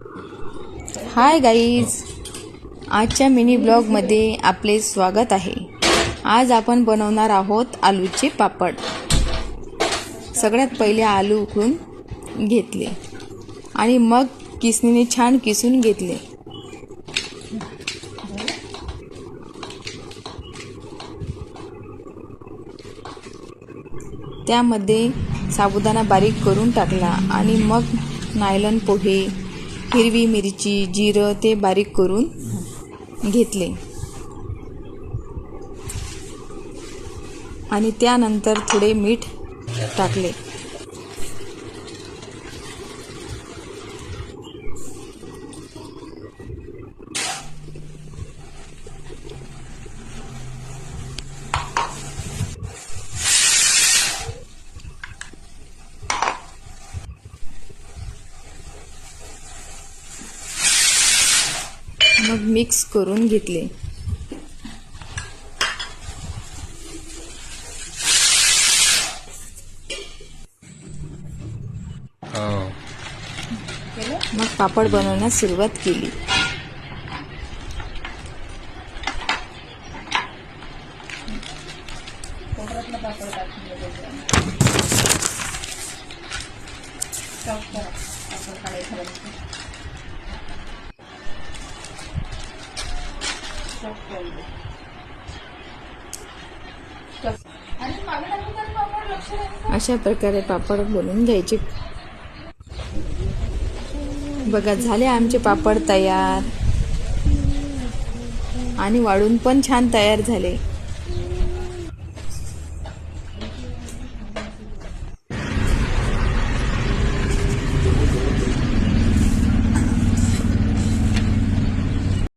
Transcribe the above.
Hi guys, आजच्या mini ब्लॉगमध्ये आपले स्वागत आहे। आज आपण बनवणार आहोत आलूचे पापड। सगळ्यात पहिले आलू उकळून घेतले आणि मग किसणीने छान किसून घेतले। त्यामध्ये साबुदाणा बारीक करून टाकला आणि मग नायलॉन पोहे, हिरवी मिरची, जिरं ते बारीक करून घेतले आणि त्यानंतर थोडे मीठ टाकले। मग मिक्स करून घेतले। मग पापड बनवण्यास सुरुवात केली। अशा प्रकारे पापड बनवून घ्यायचे। बघा, झाले आमचे पापड तयार आणि वाळून पण छान तयार झाले।